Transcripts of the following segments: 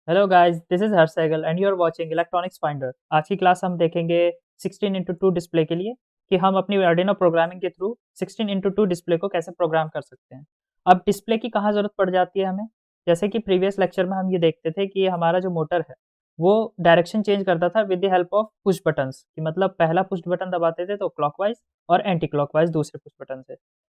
Hello guys, this is Harsh Sehgal and you are watching electronics finder. आज की class हम देखेंगे 16:2 डिस्प्ले के लिए कि हम अपनी आर्डिनो प्रोग्रामिंग के थ्रू 16:2 डिस्प्ले को कैसे प्रोग्राम कर सकते हैं। अब डिस्प्ले की कहाँ ज़रूरत पड़ जाती है हमें। जैसे कि प्रीवियस लेक्चर में हम ये देखते थे कि हमारा जो मोटर है वो डायरेक्शन चेंज करता था with the help of push buttons, कि मतलब पहला पुश बटन दबाते थे तो क्लॉकवाइज और एंटी क्लॉकवाइज दूसरे पुश बटन से,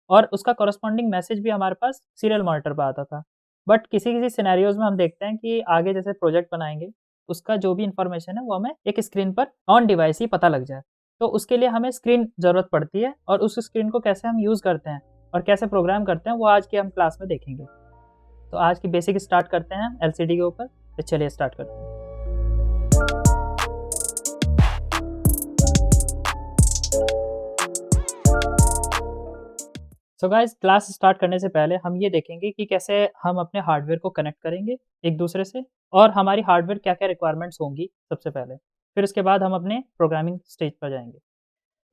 और उसका कॉरस्पॉन्डिंग मैसेज भी हमारे पास सीरियल मॉनिटर पर आता था। बट किसी-किसी सिनेरियोज़ में हम देखते हैं कि आगे जैसे प्रोजेक्ट बनाएँगे, उसका जो भी इन्फॉर्मेशन है वो हमें एक स्क्रीन पर ऑन डिवाइस ही पता लग जाए। तो उसके लिए हमें स्क्रीन ज़रूरत पड़ती है, और उस स्क्रीन को कैसे हम यूज़ करते हैं और कैसे प्रोग्राम करते हैं वो आज की हम क्लास में देखेंगे। तो आज की बेसिक स्टार्ट करते हैं एलसीडी के ऊपर। तो चलिए स्टार्ट करते हैं। सो गाइस, क्लास स्टार्ट करने से पहले हम ये देखेंगे कि कैसे हम अपने हार्डवेयर को कनेक्ट करेंगे एक दूसरे से, और हमारी हार्डवेयर क्या-क्या रिक्वायरमेंट्स होंगी सबसे पहले। फिर उसके बाद हम अपने प्रोग्रामिंग स्टेज पर जाएँगे।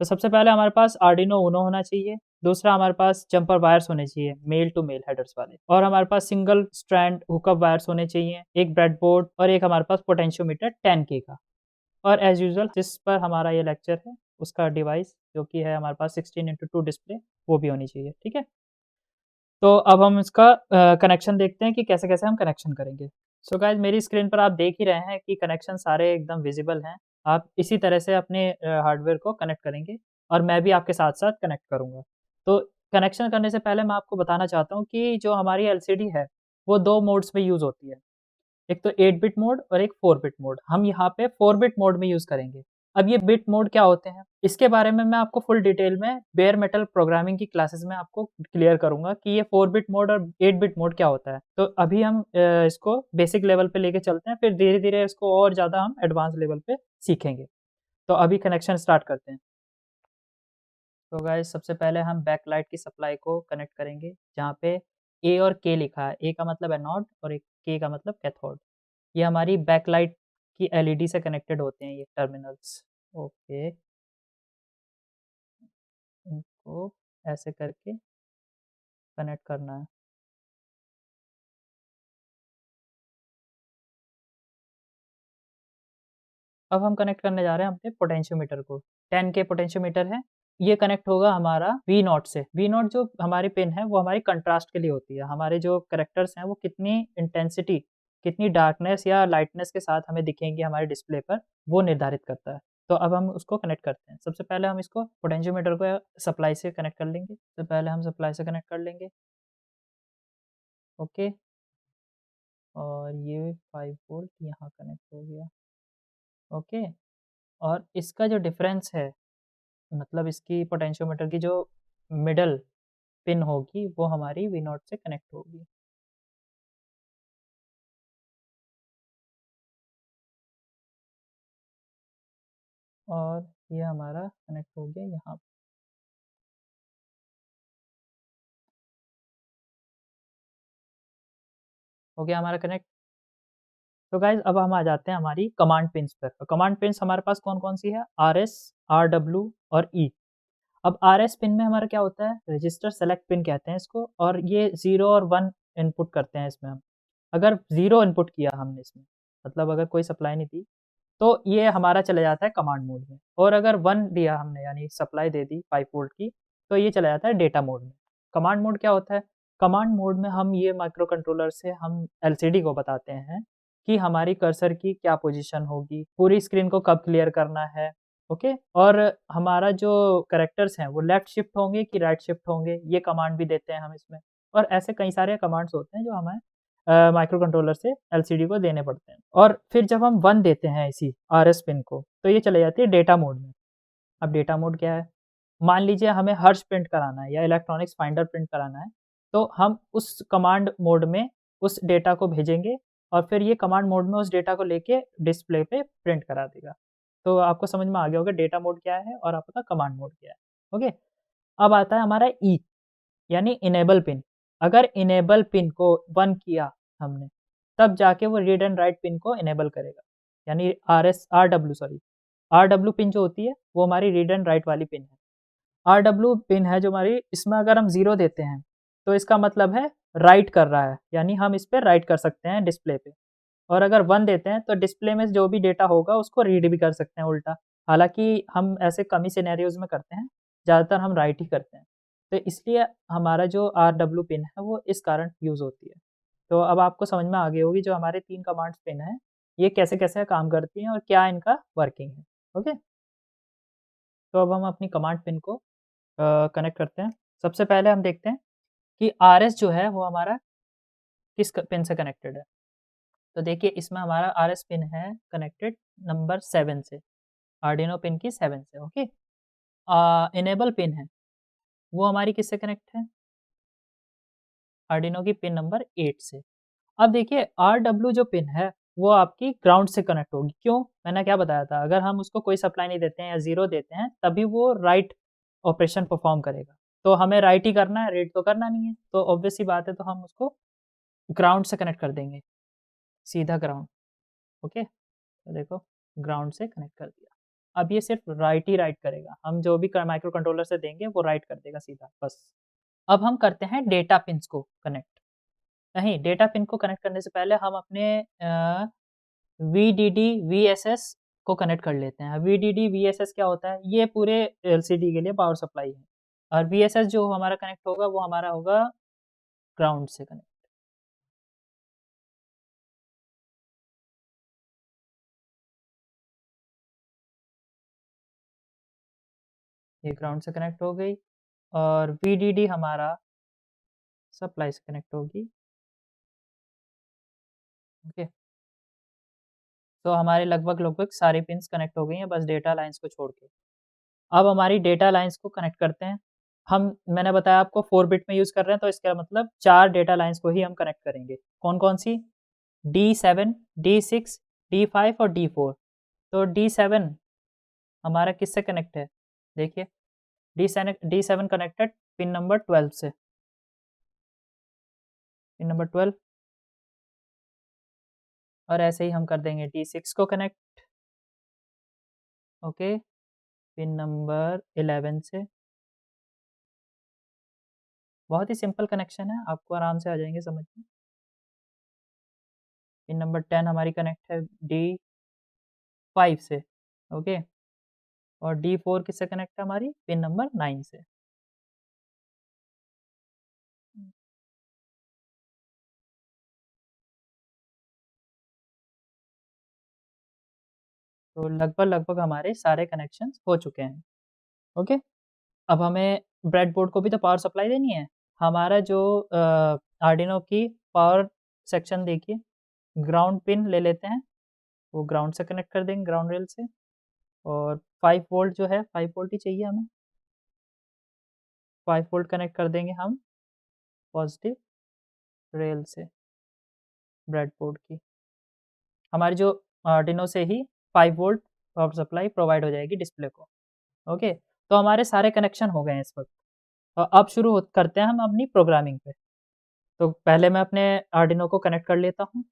तो सबसे पहले हमारे पास आर्डिनो ऊनो होना चाहिए, दूसरा हमारे पास जम्पर वायर्स होने चाहिए मेल टू मेल हेडर्स वाले, और हमारे पास सिंगल स्ट्रैंड हुकअप वायर्स होने चाहिए, एक ब्रेडबोर्ड और एक हमारे पास पोटेंशियोमीटर 10K का। और एज़ यूजुअल जिस पर हमारा ये लेक्चर है उसका डिवाइस जो कि है हमारे पास 16:2 डिस्प्ले, वो भी होनी चाहिए, ठीक है? तो अब हम इसका कनेक्शन देखते हैं कि कैसे-कैसे हम कनेक्शन करेंगे। सो गाइज़, मेरी स्क्रीन पर आप देख ही रहे हैं कि कनेक्शन सारे एकदम विज़िबल हैं। आप इसी तरह से अपने हार्डवेयर को कनेक्ट करेंगे, और मैं भी आपके साथ-साथ कनेक्ट करूँगा। तो कनेक्शन करने से पहले मैं आपको बताना चाहता हूँ कि जो हमारी एलसीडी है, वो 2 मोड्स में यूज़ होती है। एक तो 8 बिट मोड और एक 4 बिट मोड। हम यहाँ पे 4 बिट मोड में यूज़ करेंगे। अब ये बिट मोड क्या होते हैं? इसके बारे में मैं आपको फुल डिटेल में बेयर मेटल प्रोग्रामिंग की क्लासेस में आपको क्लियर करूँगा कि ये 4 बिट मोड और 8 बिट मोड क्या होता है। तो अभी हम इसको बेसिक लेवल पे लेके चलते हैं, फिर धीरे-धीरे इसको और ज़्यादा हम एडवांस लेवल पे सीखेंगे। तो अभी कनेक्शन स्टार्ट करते हैं। तो गाइस, सबसे पहले हम बैकलाइट की सप्लाई को कनेक्ट करेंगे, जहाँ पे ए और के लिखा है। ए का मतलब एनोड और एक के का मतलब कैथोड। ये हमारी बैकलाइट की एलईडी से कनेक्टेड होते हैं ये टर्मिनल्स। ओके, इनको ऐसे करके कनेक्ट करना है। अब हम कनेक्ट करने जा रहे हैं अपने पोटेंशियोमीटर को। 10 के पोटेंशियोमीटर है। ये कनेक्ट होगा हमारा वी नॉट से। वी नॉट जो हमारी पिन है वो हमारी कंट्रास्ट के लिए होती है। हमारे जो कैरेक्टर्स हैं वो कितनी इंटेंसिटी, कितनी डार्कनेस या लाइटनेस के साथ हमें दिखेंगे हमारे डिस्प्ले पर, वो निर्धारित करता है। तो अब हम उसको कनेक्ट करते हैं। सबसे पहले हम इसको पोटेंशियोमीटर को सप्लाई से कनेक्ट कर लेंगे। तो पहले हम सप्लाई से कनेक्ट कर लेंगे। ओके, और ये 5 वोल्ट यहाँ कनेक्ट हो गया। ओके, और इसका जो डिफरेंस है, मतलब इसकी पोटेंशियोमीटर की जो मिडल पिन होगी वो हमारी वी नॉट से कनेक्ट होगी। और ये हमारा कनेक्ट हो गया यहाँ पे। हो गया हमारा कनेक्ट। तो गाइज, अब हम आ जाते हैं हमारी कमांड पिन्स पर। तो कमांड पिन्स हमारे पास कौन कौन सी है? आर एस, आर डब्ल्यू और ई। अब आर एस पिन में हमारा क्या होता है? रजिस्टर सेलेक्ट पिन कहते हैं इसको, और ये 0 और 1 इनपुट करते हैं इसमें हम। अगर 0 इनपुट किया हमने इसमें, मतलब अगर कोई सप्लाई नहीं दी, तो ये हमारा चला जाता है कमांड मोड में, और अगर 1 दिया हमने यानी सप्लाई दे दी 5 वोल्ट की, तो ये चला जाता है डेटा मोड में। कमांड मोड क्या होता है? कमांड मोड में हम ये माइक्रो कंट्रोलर से हम एलसीडी को बताते हैं कि हमारी कर्सर की क्या पोजीशन होगी, पूरी स्क्रीन को कब क्लियर करना है। ओके, और हमारा जो कैरेक्टर्स हैं वो लेफ्ट शिफ्ट होंगे कि राइट शिफ्ट होंगे, ये कमांड भी देते हैं हम इसमें। और ऐसे कई सारे कमांड्स होते हैं जो हमें माइक्रो कंट्रोलर से एलसीडी को देने पड़ते हैं। और फिर जब हम 1 देते हैं इसी आरएस पिन को, तो ये चले जाती है डेटा मोड में। अब डेटा मोड क्या है? मान लीजिए हमें हर्ष प्रिंट कराना है या इलेक्ट्रॉनिक्स फाइंडर प्रिंट कराना है, तो हम उस कमांड मोड में उस डेटा को भेजेंगे, और फिर ये कमांड मोड में उस डेटा को लेके डिस्प्ले पे प्रिंट करा देगा। तो आपको समझ में आ गया होगा डेटा मोड क्या है और आपका कमांड मोड क्या है। ओके, अब आता है हमारा ई, यानी इनेबल पिन। अगर इनेबल पिन को 1 किया हमने, तब जाके वो रीड एंड राइट पिन को इनेबल करेगा, यानी आर डब्ल्यू पिन जो होती है वो हमारी रीड एंड राइट वाली पिन है। आर डब्ल्यू पिन है जो हमारी, इसमें अगर हम 0 देते हैं तो इसका मतलब है राइट कर रहा है, यानी हम इस पे राइट कर सकते हैं डिस्प्ले पे। और अगर 1 देते हैं तो डिस्प्ले में जो भी डेटा होगा उसको रीड भी कर सकते हैं उल्टा। हालाँकि हम ऐसे कम ही सिनेरियोज़ में करते हैं, ज़्यादातर हम राइट ही करते हैं। तो इसलिए हमारा जो आरडब्ल्यू पिन है वो इस कारण यूज़ होती है। तो अब आपको समझ में आ गई होगी जो हमारे 3 कमांड्स पिन हैं, ये कैसे-कैसे काम करती हैं और क्या इनका वर्किंग है। ओके? तो अब हम अपनी कमांड पिन को कनेक्ट करते हैं। सबसे पहले हम देखते हैं कि आरएस जो है वो हमारा किस पिन से कनेक्टेड है। तो देखिए इसमें हमारा आरएस पिन है कनेक्टेड नंबर 7 से, आर्डिनो पिन की 7 से। ओके, इनेबल पिन है वो हमारी किससे कनेक्ट है, आर्डिनो की पिन नंबर 8 से। अब देखिए आरडब्ल्यू जो पिन है वो आपकी ग्राउंड से कनेक्ट होगी। क्यों? मैंने क्या बताया था, अगर हम उसको कोई सप्लाई नहीं देते हैं या जीरो देते हैं तभी वो राइट ऑपरेशन परफॉर्म करेगा। तो हमें राइट ही करना है, रीड तो करना नहीं है। तो ऑब्वियस सी बात है, तो हम उसको ग्राउंड से कनेक्ट कर देंगे, सीधा ग्राउंड। ओके, तो देखो ग्राउंड से कनेक्ट कर दिया। अब ये सिर्फ राइट ही राइट करेगा, हम जो भी माइक्रो कंट्रोलर से देंगे वो राइट कर देगा सीधा, बस। अब हम करते हैं डेटा पिन्स को कनेक्ट। नहीं, डेटा पिन को कनेक्ट करने से पहले हम अपने वीडीडी वीएसएस को कनेक्ट कर लेते हैं। वीडीडी वीएसएस क्या होता है? ये पूरे एलसीडी के लिए पावर सप्लाई है, और वीएसएस जो हमारा कनेक्ट होगा वो हमारा होगा ग्राउंड से कनेक्ट। ये ग्राउंड से कनेक्ट हो गई, और वीडीडी हमारा सप्लाई से कनेक्ट होगी। ओके, तो हमारे लगभग लगभग सारी पिन्स कनेक्ट हो गई हैं, बस डेटा लाइन्स को छोड़ के। अब हमारी डेटा लाइन्स को कनेक्ट करते हैं। मैंने बताया आपको 4 बिट में यूज़ कर रहे हैं, तो इसका मतलब 4 डेटा लाइन्स को ही हम कनेक्ट करेंगे। कौन-कौन सी? D7, D6, D5 और D4। तो D7 हमारा किससे कनेक्ट है? देखिए D7 कनेक्टेड पिन नंबर 12 से, पिन नंबर 12। और ऐसे ही हम कर देंगे D6 को कनेक्ट। ओके, पिन नंबर 11 से। बहुत ही सिंपल कनेक्शन है, आपको आराम से आ जाएंगे समझ में। पिन नंबर 10 हमारी कनेक्ट है D5 से। ओके, और D4 किससे कनेक्ट है हमारी? पिन नंबर 9 से। तो लगभग लगभग हमारे सारे कनेक्शंस हो चुके हैं। ओके, अब हमें ब्रेडबोर्ड को भी तो पावर सप्लाई देनी है। हमारा जो आर्डिनो की पावर सेक्शन देखिए, ग्राउंड पिन ले लेते हैं, वो ग्राउंड से कनेक्ट कर देंगे, ग्राउंड रेल से। और 5 वोल्ट जो है, 5 वोल्ट ही चाहिए हमें, 5 वोल्ट कनेक्ट कर देंगे हम पॉजिटिव रेल से ब्रेडबोर्ड की। हमारी जो आर्डिनो से ही 5 वोल्ट पावर सप्लाई प्रोवाइड हो जाएगी डिस्प्ले को। ओके, तो हमारे सारे कनेक्शन हो गए हैं इस वक्त। अब शुरू करते हैं हम अपनी प्रोग्रामिंग पे। तो पहले मैं अपने आर्डिनो को कनेक्ट कर लेता हूँ।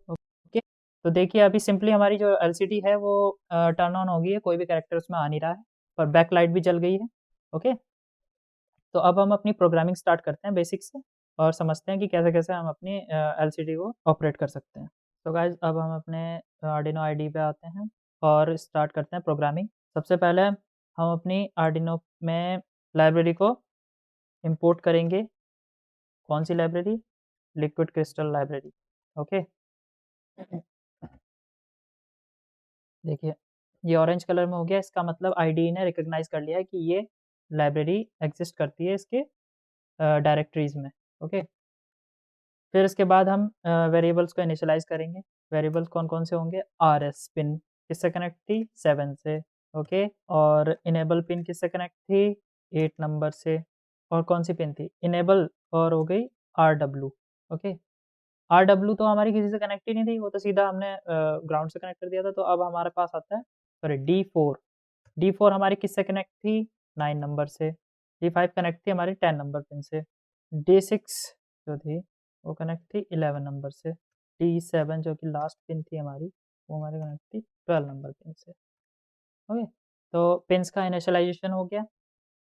ओके, तो देखिए अभी सिंपली हमारी जो एलसीडी है वो टर्न ऑन हो गई है, कोई भी कैरेक्टर उसमें आ नहीं रहा है, और बैक लाइट भी जल गई है। ओके, तो अब हम अपनी प्रोग्रामिंग स्टार्ट करते हैं बेसिक से, और समझते हैं कि कैसे-कैसे हम अपनी एलसीडी को ऑपरेट कर सकते हैं। तो गाइज़ अब हम अपने आर्डिनो आईडी पे आते हैं और स्टार्ट करते हैं प्रोग्रामिंग। सबसे पहले हम अपनी आर्डिनो में लाइब्रेरी को इंपोर्ट करेंगे। कौन सी library? Liquid crystal library. Okay, देखिए ये ऑरेंज कलर में हो गया, इसका मतलब आईडीई ने रिकॉग्नाइज़ कर लिया है कि ये लाइब्रेरी एग्ज़िस्ट करती है इसके डायरेक्टरीज़ में। ओके, फिर इसके बाद हम वेरिएबल्स को इनिशियलाइज़ करेंगे। वेरिएबल्स कौन-कौन से होंगे? आरएस पिन किससे कनेक्ट थी? 7 से। ओके, और इनेबल पिन किससे कनेक्ट थी? 8 नंबर से। और कौन-सी पिन थी? इनेबल, और हो गई आरडब्ल्यू। ओके, आरडब्ल्यू तो हमारी किसी से कनेक्ट ही नहीं थी, वो तो सीधा हमने ग्राउंड से कनेक्ट कर दिया था। तो अब हमारे पास आता है, सॉरी, डी4। डी4 हमारी किससे कनेक्ट थी? 9 नंबर से। डी5 कनेक्ट थी हमारी 10 नंबर पिन से। डी6 जो थी वो कनेक्ट थी 11 नंबर से। डी7 जो कि लास्ट पिन थी हमारी, वो हमारी कनेक्ट थी 12 नंबर पिन से। ओके, तो पिन्स का इनिशियलाइजेशन हो गया।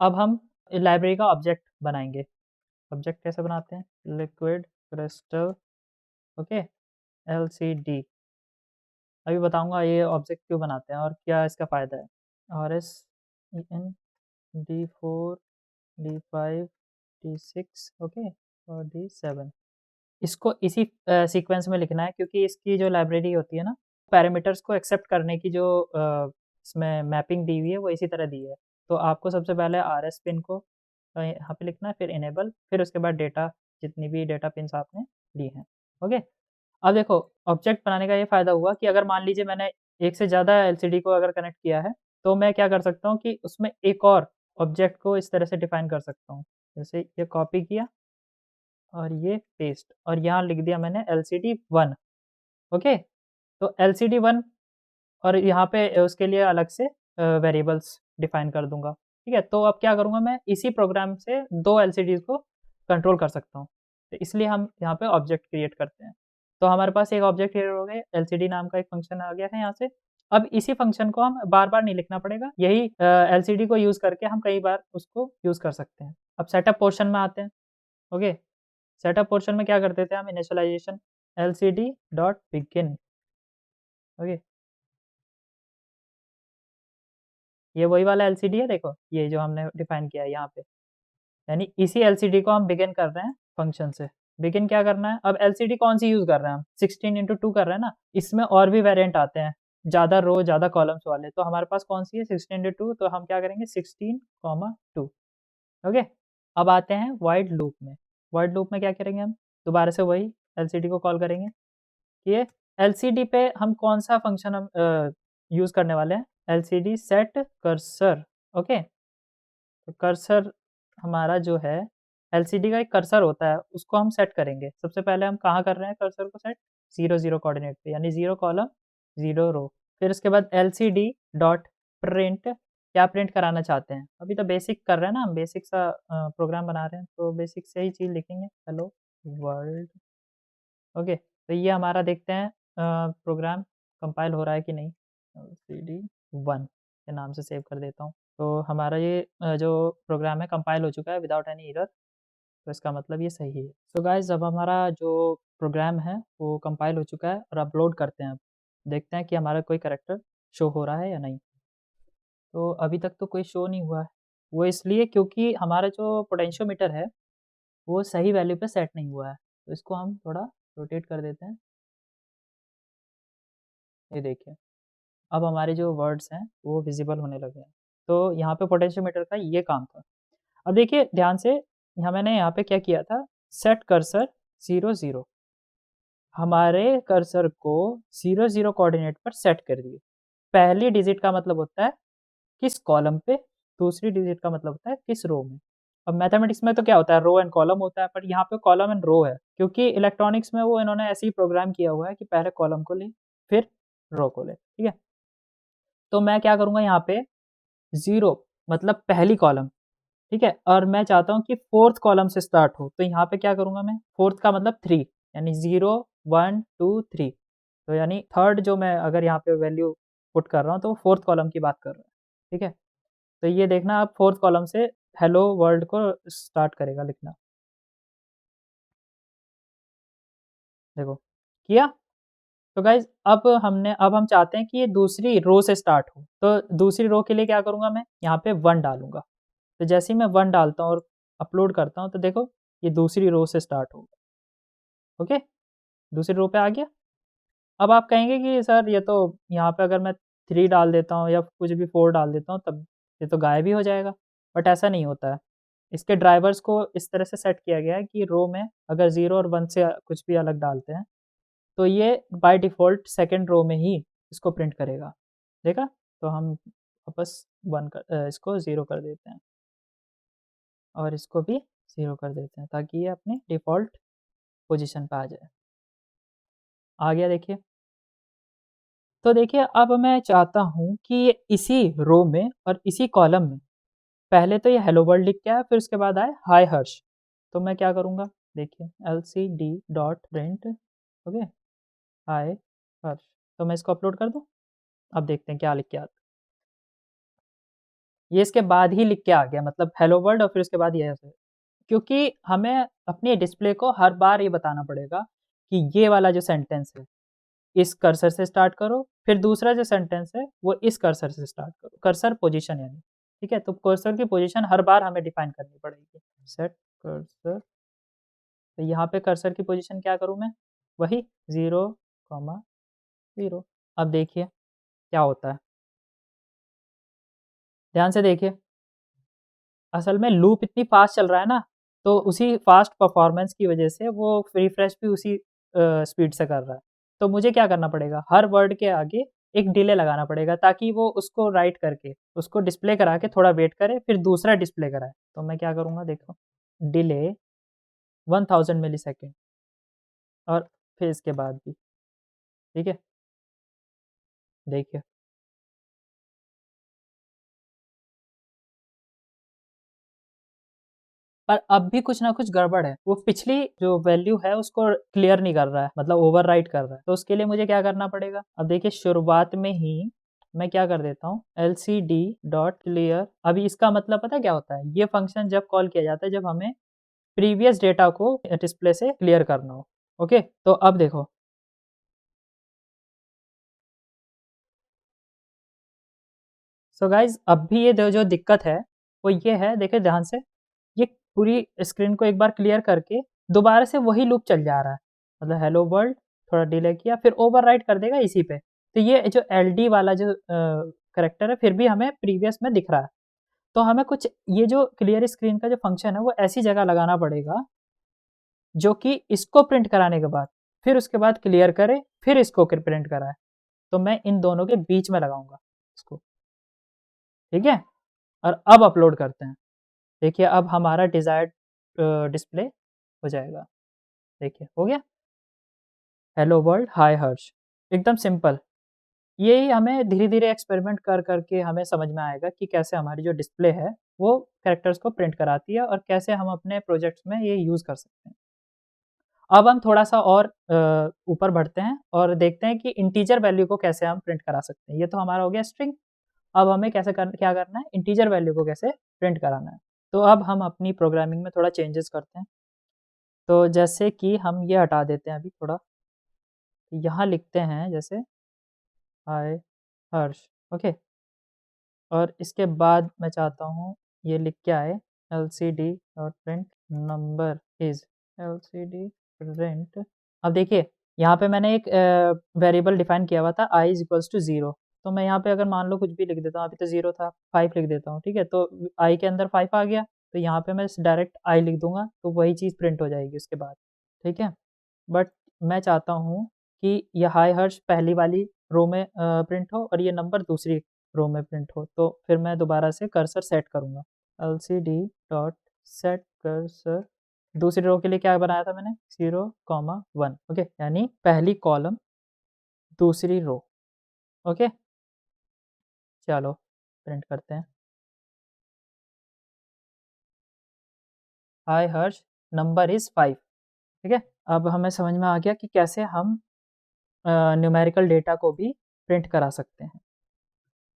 अब हम लाइब्रेरी का ऑब्जेक्ट बनाएंगे। ऑब्जेक्ट कैसे बनाते हैं? Liquid crystal. ओके, LCD, अभी बताऊंगा ये ऑब्जेक्ट क्यों बनाते हैं और क्या इसका फ़ायदा है। RS EN D4 D5 D6 okay और D7, इसको इसी सीक्वेंस में लिखना है क्योंकि इसकी जो लाइब्रेरी होती है ना, पैरामीटर्स को एक्सेप्ट करने की जो इसमें मैपिंग दी हुई है वो इसी तरह दी है। तो आपको सबसे पहले RS पिन को यहाँ पे लिखना है, फिर इनेबल, फिर उसके बाद डेटा, जितनी भी डेटा पिन्स आपने ली हैं। ओके, अब देखो ऑब्जेक्ट बनाने का ये फ़ायदा हुआ कि अगर मान लीजिए मैंने एक से ज़्यादा LCD को अगर कनेक्ट किया है, तो मैं क्या कर सकता हूँ कि उसमें एक और ऑब्जेक्ट को इस तरह से डिफ़ाइन कर सकता हूँ। जैसे ये कॉपी किया और ये पेस्ट और यहाँ लिख दिया मैंने LCD 1, ओके? तो LCD 1 और यहाँ पे उसके लिए अलग से वेरिएबल्स डिफ़ाइन कर दूँगा, ठीक है? तो अब क्या करूँगा मैं इसी प्रोग्राम से 2 LCDs को कंट्रोल कर सकता हूँ। तो इसलिए हम यहाँ पे ऑब्जेक्ट क्रिएट करते हैं। तो हमारे पास एक ऑब्जेक्ट क्रिएट हो गया, LCD नाम का एक फ़ंक्शन आ गया है यहाँ से। अब इसी फ़ंक्शन को हम बार-बार नहीं लिखना पड़ेगा, यही LCD को यूज़ करके हम कई बार उसको यूज़ कर सकते हैं। अब सेटअप पोर्शन में आते हैं, ओके? सेटअप पोर्शन में क्या करते थे हम, initialisation LCD dot begin, okay? ये वही वाला LCD है देखो, ये जो हमने डिफ़ाइन किया है यहाँ पे। यानी इसी LCD को हम बिगिन कर रहे हैं फंक्शन से। बिगिन क्या करना है, अब LCD कौन-सी यूज़ कर रहे हैं हम? 16x2 कर रहे हैं ना, इसमें और भी वेरिएंट आते हैं, ज़्यादा रो, ज़्यादा कॉलम्स वाले। तो हमारे पास कौन-सी है 16x2, तो हम क्या करेंगे 16, 2, ओके? अब आते हैं व्हाइल लूप में। व्हाइल लूप में क्या करेंगे हम? दोबारा से वही LCD को कॉल करेंगे। ये LCD पे हम कौन-सा फंक्शन हम यूज़ करने वाले हैं? LCD set cursor, okay? तो कर्सर हमारा जो है, LCD का एक कर्सर होता है, उसको हम सेट करेंगे। सबसे पहले हम कहाँ कर रहे हैं कर्सर को सेट? 0, 0 कोऑर्डिनेट पे, यानी 0 कॉलम, 0 रो। फिर उसके बाद LCD डॉट प्रिंट, क्या प्रिंट कराना चाहते हैं? अभी तो बेसिक कर रहे हैं ना हम, बेसिक सा प्रोग्राम बना रहे हैं, तो बेसिक से ही चीज़ लिखेंगे, हेलो वर्ल्ड, ओके? तो ये हमारा देखते हैं प्रोग्राम कंपाइल हो रहा है कि नहीं। LCD 1 के नाम से सेव कर देता हूँ। तो हमारा ये जो प्रोग्राम है कंपाइल हो चुका है विदाउट एनी एरर, तो इसका मतलब ये सही है। सो गाइस, अब हमारा जो प्रोग्राम है वो कंपाइल हो चुका है और अपलोड करते हैं अब। देखते हैं कि हमारा कोई कैरेक्टर शो हो रहा है या नहीं। तो अभी तक तो कोई शो नहीं हुआ है। वो इसलिए क्योंकि हमारा जो पोटेंशियोमीटर है वो सही वैल्यू पे सेट नहीं हुआ है। तो इसको हम थोड़ा रोटेट कर देते हैं। ये देखिए, अब हमारे जो वर्ड्स हैं वो विज़िबल होने लगे हैं। तो यहाँ पे पोटेंशियोमीटर का ये काम था। अब देखिए ध्यान से, यहाँ मैंने यहाँ पे क्या किया था, सेट कर्सर 0, 0, हमारे कर्सर को 0, 0 कोऑर्डिनेट पर सेट कर दिए। पहली डिजिट का मतलब होता है किस कॉलम पे, दूसरी डिजिट का मतलब होता है किस रो में। अब मैथमेटिक्स में तो क्या होता है, रो एंड कॉलम होता है, पर यहाँ पे कॉलम एंड रो है, क्योंकि इलेक्ट्रॉनिक्स में वो इन्होंने ऐसे ही प्रोग्राम किया हुआ है कि पहले कॉलम को ले, फिर रो को ले, ठीक है? तो मैं क्या करूँगा यहाँ पे, 0 मतलब पहली कॉलम, ठीक है? और मैं चाहता हूँ कि 4th कॉलम से स्टार्ट हो, तो यहाँ पे क्या करूँगा मैं, 4th का मतलब 3, यानी 0, 1, 2, 3, तो यानी थर्ड जो मैं अगर यहाँ पे वैल्यू पुट कर रहा हूँ, तो 4th कॉलम की बात कर रहा है, ठीक है? तो ये देखना, आप 4th कॉलम से हेलो वर्ल्ड को स्टार्ट करेगा लिखना। देखो, किया? तो गाइज़ अब हम चाहते हैं कि ये दूसरी रो से स्टार्ट हो, तो दूसरी रो के लिए क्या करूँगा मैं, यहाँ पे 1 डालूँगा। तो जैसे ही मैं 1 डालता हूँ और अपलोड करता हूँ, तो देखो ये दूसरी रो से स्टार्ट होगा, ओके? दूसरी रो पे आ गया। अब आप कहेंगे कि सर ये तो यहाँ पे अगर मैं 3 डाल देता हूँ या कुछ भी 4 डाल देता हूँ, तब ये तो गायब ही हो जाएगा, बट ऐसा नहीं होता है। इसके ड्राइवर्स को इस तरह से सेट किया गया है कि रो में अगर 0 और 1 से कुछ भी अलग डालते हैं, तो ये बाय डिफ़ॉल्ट सेकंड रो में ही इसको प्रिंट करेगा। देखा? तो हम वापस इसको 0 कर देते हैं और इसको भी 0 कर देते हैं, ताकि ये अपने डिफ़ॉल्ट पोज़ीशन पे आ जाए। आ गया देखिए। तो देखिए अब मैं चाहता हूँ कि ये इसी रो में और इसी कॉलम में पहले तो ये हेलो वर्ल्ड लिख के आए, फिर उसके बाद आए हाय हर्ष। तो मैं क्या करूँगा, देखिए LCD डॉट प्रिंट, ओके, हाय हर्ष। तो मैं इसको अपलोड कर दूँ? अब देखते हैं क्या लिख के आता है। ये इसके बाद ही लिख के आ गया, मतलब हेलो वर्ल्ड और फिर उसके बाद ये ऐसे। क्योंकि हमें अपने डिस्प्ले को हर बार ये बताना पड़ेगा कि ये वाला जो सेंटेंस है, इस कर्सर से स्टार्ट करो, फिर दूसरा जो सेंटेंस है वो इस कर्सर से स्टार्ट करो, कर्सर पोजीशन यानी, ठीक है? तो कर्सर की पोजीशन हर बार हमें डिफाइन करनी पड़ेगी। सेट कर्सर, तो यहाँ पे कर्सर की पोजीशन क्या करूँ मैं? वही 0, 0। अब देखिए क्या होता है, ध्यान से देखिए। असल में लूप इतनी फास्ट चल रहा है ना, तो उसी फास्ट परफॉर्मेंस की वजह से वो रिफ्रेश भी उसी स्पीड से कर रहा है। तो मुझे क्या करना पड़ेगा, हर वर्ड के आगे एक डिले लगाना पड़ेगा ताकि वो उसको राइट करके उसको डिस्प्ले करा के थोड़ा वेट करे, फिर दूसरा डिस्प्ले कराए। तो मैं क्या करूँगा देखो, डिले 1000 मिलीसेकंड और फिर इसके बाद भी, ठीक है? देखिए, पर अब भी कुछ ना कुछ गड़बड़ है। वो पिछली जो वैल्यू है उसको क्लियर नहीं कर रहा है, मतलब ओवरराइट कर रहा है। तो उसके लिए मुझे क्या करना पड़ेगा? अब देखिए शुरुआत में ही मैं क्या कर देता हूँ, एलसीडी डॉट क्लियर। अभी इसका मतलब पता है क्या होता है? ये फंक्शन जब कॉल किया जाता है जब हमें प्रीवियस डेटा को डिस्प्ले से क्लियर करना हो। ओके, तो अब देखो, सो गाइज अब भी ये जो दिक्कत है वो ये है, देखिए ध्यान से, ये पूरी स्क्रीन को एक बार क्लियर करके दोबारा से वही लूप चल जा रहा है, मतलब हेलो वर्ल्ड, थोड़ा डिले किया फिर ओवरराइट कर देगा इसी पे। तो ये जो एलडी वाला जो करेक्टर है फिर भी हमें प्रीवियस में दिख रहा है। तो हमें कुछ ये जो क्लियर स्क्रीन का जो फंक्शन है वो ऐसी जगह लगाना पड़ेगा जो कि इसको प्रिंट कराने के बाद फिर उसके बाद क्लियर करे, फिर इसको प्रिंट कराए। तो मैं इन दोनों के बीच में लगाऊंगा इसको, ठीक है? और अब अपलोड करते हैं। देखिए अब हमारा डिज़ायर्ड डिस्प्ले हो जाएगा। देखिए हो गया, हेलो वर्ल्ड, हाय हर्ष, एकदम सिंपल। यही हमें धीरे-धीरे एक्सपेरिमेंट कर के हमें समझ में आएगा कि कैसे हमारी जो डिस्प्ले है वो कैरेक्टर्स को प्रिंट कराती है और कैसे हम अपने प्रोजेक्ट्स में ये यूज़ कर सकते हैं। अब हम थोड़ा-सा और ऊपर बढ़ते हैं और देखते हैं कि इंटीजर वैल्यू को कैसे हम प्रिंट करा सकते हैं। ये तो हमारा हो गया स्ट्रिंग, अब हमें क्या करना है, इंटीजर वैल्यू को कैसे प्रिंट कराना है। तो अब हम अपनी प्रोग्रामिंग में थोड़ा चेंजेस करते हैं। तो जैसे कि हम ये हटा देते हैं अभी थोड़ा, यहाँ लिखते हैं जैसे हाय हर्ष, ओके? और इसके बाद मैं चाहता हूँ ये लिख के आए, LCD dot print number is, LCD print. अब देखिए यहाँ पे मैंने एक वेरिएबल डिफाइन किया हुआ था आई इज़ इक्वल्स टू 0। तो मैं यहाँ पे अगर मान लो कुछ भी लिख देता हूँ, अभी तो 0 था, 5 लिख देता हूँ, ठीक है? तो आई के अंदर 5 आ गया, तो यहाँ पे मैं डायरेक्ट आई लिख दूँगा, तो वही चीज़ प्रिंट हो जाएगी उसके बाद, ठीक है? बट मैं चाहता हूँ कि ये हाय हर्ष पहली वाली रो में प्रिंट हो और ये नंबर दूसरी रो में प्रिंट हो। तो फिर मैं दोबारा से कर्सर सेट करूँगा, एलसीडी डॉट सेट कर्सर। दूसरी रो के लिए क्या बनाया था मैंने, 0, 1, ओके? यानी पहली कॉलम दूसरी रो, ओके? चलो प्रिंट करते हैं, हाय हर्ष नंबर इज़ 5, ठीक है? अब हमें समझ में आ गया कि कैसे हम न्यूमेरिकल डेटा को भी प्रिंट करा सकते हैं।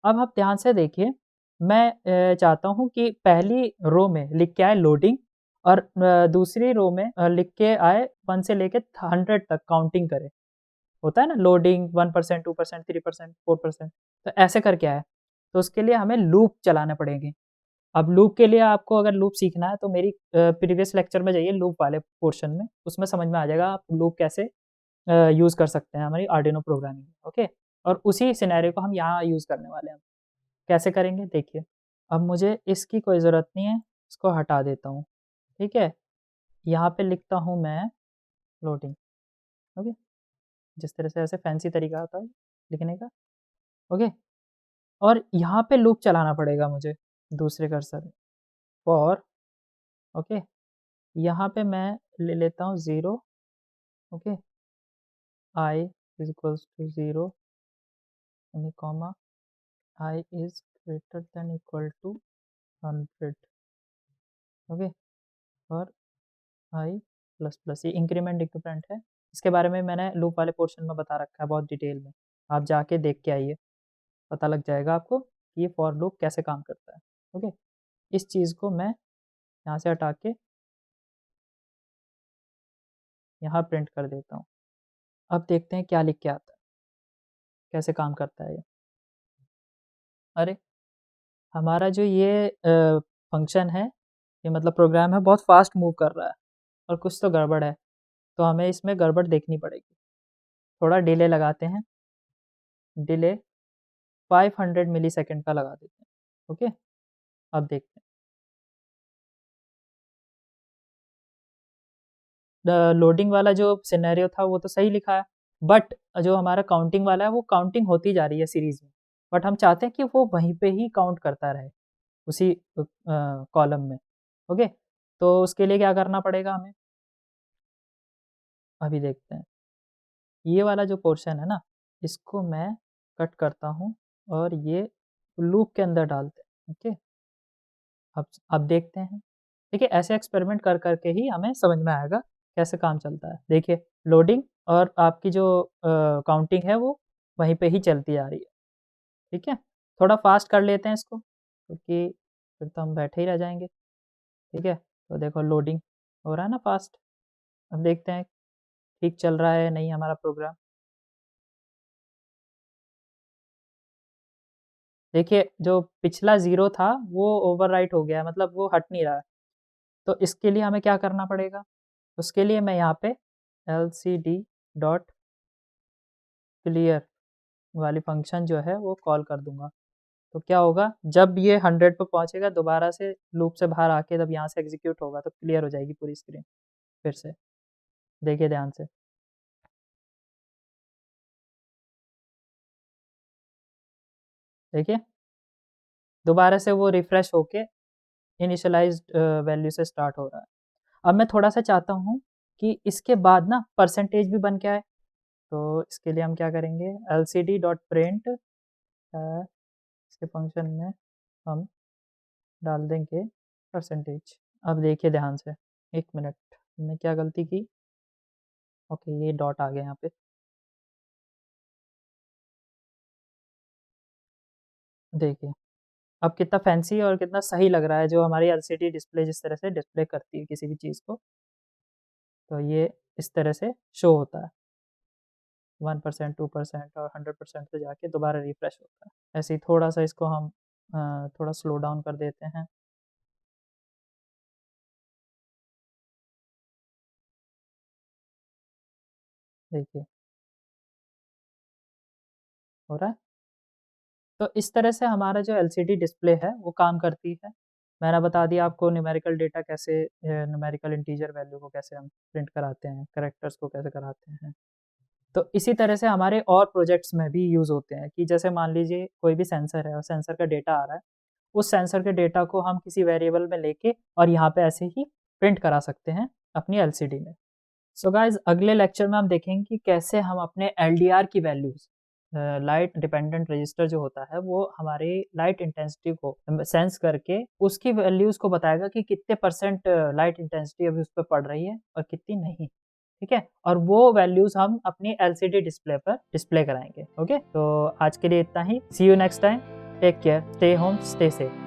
अब आप ध्यान से देखिए, मैं चाहता हूँ कि पहली रो में लिख के आए लोडिंग और दूसरी रो में लिख के आए 1 से लेके 100 तक काउंटिंग करे। होता है ना लोडिंग 1%, 2%, 3%, 4%, तो ऐसे करके आए। तो उसके लिए हमें लूप चलाने पड़ेंगे। अब लूप के लिए आपको अगर लूप सीखना है तो मेरी प्रीवियस लेक्चर में जाइए लूप वाले पोर्शन में, उसमें समझ में आ जाएगा आप लूप कैसे यूज़ कर सकते हैं हमारी आर्डिनो प्रोग्रामिंग में, ओके? और उसी सिनेरियो को हम यहाँ यूज़ करने वाले हैं। कैसे करेंगे देखिए, अब मुझे इसकी कोई ज़रूरत नहीं है, इसको हटा देता हूँ, ठीक है? यहाँ पे लिखता हूँ मैं लोडिंग, ओके? जिस तरह से ऐसे फैंसी तरीका होता है लिखने का, ओके? और यहाँ पे लूप चलाना पड़ेगा मुझे दूसरे कर्सर में, फॉर, ओके? यहाँ पे मैं ले लेता हूँ 0, okay? I is equals to 0 यानी comma I is greater than equal to 100, okay? और आई प्लस प्लस, ये इंक्रीमेंट डिक्रीमेंट है। इसके बारे में मैंने लूप वाले पोर्शन में बता रखा है बहुत डिटेल में, आप जाके देख के आइए, पता लग जाएगा आपको कि ये फॉर लूप कैसे काम करता है, ओके? इस चीज़ को मैं यहाँ से हटा के यहाँ प्रिंट कर देता हूँ। अब देखते हैं क्या लिख के आता है। कैसे काम करता है ये। अरे! हमारा जो ये फंक्शन है, ये मतलब प्रोग्राम है, बहुत फ़ास्ट मूव कर रहा है और कुछ तो गड़बड़ है, तो हमें इसमें गड़बड़ देखनी पड़ेगी। थोड़ा डिले लगाते हैं, डिले 500 मिलीसेकंड का लगा देते हैं, ओके? अब देखते हैं। लोडिंग वाला जो सिनेरियो था वो तो सही लिखा है, बट जो हमारा काउंटिंग वाला है वो काउंटिंग होती जा रही है सीरीज़ में, बट हम चाहते हैं कि वो वहीं पे ही काउंट करता रहे, उसी कॉलम में, ओके? तो उसके लिए क्या करना पड़ेगा हमें? अभी देखते हैं। ये वाला जो पोर्शन है ना, इसको मैं कट करता हूँ और ये लूप के अंदर डालते हैं, ओके? अब देखते हैं। देखिए ऐसे एक्सपेरिमेंट कर कर के ही हमें समझ में आएगा कैसे काम चलता है। देखिए लोडिंग और आपकी जो काउंटिंग है वो वहीं पे ही चलती आ रही है, ठीक है? थोड़ा फ़ास्ट कर लेते हैं इसको क्योंकि फिर तो हम बैठे ही रह जाएँगे, ठीक है? तो देखो लोडिंग हो रहा है ना फ़ास्ट। अब देखते हैं ठीक चल रहा है या नहीं हमारा प्रोग्राम। देखिए जो पिछला 0 था वो ओवरराइट हो गया है, मतलब वो हट नहीं रहा है। तो इसके लिए हमें क्या करना पड़ेगा? उसके लिए मैं यहाँ पे एलसीडी डॉट क्लियर वाली फ़ंक्शन जो है वो कॉल कर दूँगा। तो क्या होगा जब ये 100 पे पहुँचेगा दोबारा से लूप से बाहर आके जब यहाँ से एग्ज़ीक्यूट होगा तो क्लियर हो जाएगी पूरी स्क्रीन फिर से। देखिए ध्यान से। देखिए दोबारा से वो रिफ्रेश होके इनिशियलाइज़्ड वैल्यू से स्टार्ट हो रहा है। अब मैं थोड़ा-सा चाहता हूँ कि इसके बाद ना परसेंटेज भी बन के आए। तो इसके लिए हम क्या करेंगे एलसीडी डॉट प्रिंट इसके फ़ंक्शन में हम डाल देंगे परसेंटेज। अब देखिए ध्यान से, 1 मिनट, हमने क्या गलती की? ओके, ये डॉट आ गया यहाँ पे। देखिए, अब कितना फैंसी और कितना सही लग रहा है, जो हमारी एलसीडी डिस्प्ले जिस तरह से डिस्प्ले करती है किसी भी चीज़ को, तो ये इस तरह से शो होता है। 1%, 2% और 100% पे जाके दोबारा रिफ्रेश होता है। ऐसे ही थोड़ा-सा इसको हम थोड़ा स्लो डाउन कर देते हैं। देखिए, हो रहा है? तो इस तरह से हमारा जो एलसीडी डिस्प्ले है वो काम करती है। मैंने बता दिया आपको न्यूमेरिकल डेटा कैसे न्यूमेरिकल इंटीजर वैल्यू को कैसे हम प्रिंट कराते हैं, कैरेक्टर्स को कैसे कराते हैं। तो इसी तरह से हमारे और प्रोजेक्ट्स में भी यूज़ होते हैं कि जैसे मान लीजिए कोई भी सेंसर है और सेंसर का डेटा आ रहा है, उस सेंसर के डेटा को हम किसी वेरिएबल में लेके और यहाँ पे ऐसे ही प्रिंट करा सकते हैं अपनी एलसीडी में। सो गाइस अगले लेक्चर में हम देखेंगे कि कैसे हम अपने एलडीआर की वैल्यूज लाइट डिपेंडेंट रजिस्टर जो होता है वो हमारे लाइट इंटेंसिटी को सेंस करके उसकी वैल्यूज को बताएगा कि कितने परसेंट लाइट इंटेंसिटी अभी उस पर पड़ रही है और कितनी नहीं, ठीक है? और वो वैल्यूज हम अपनी एलसीडी डिस्प्ले पर डिस्प्ले कराएंगे। ओके, तो आज के लिए इतना ही। See you next time. Take care, stay home, stay safe.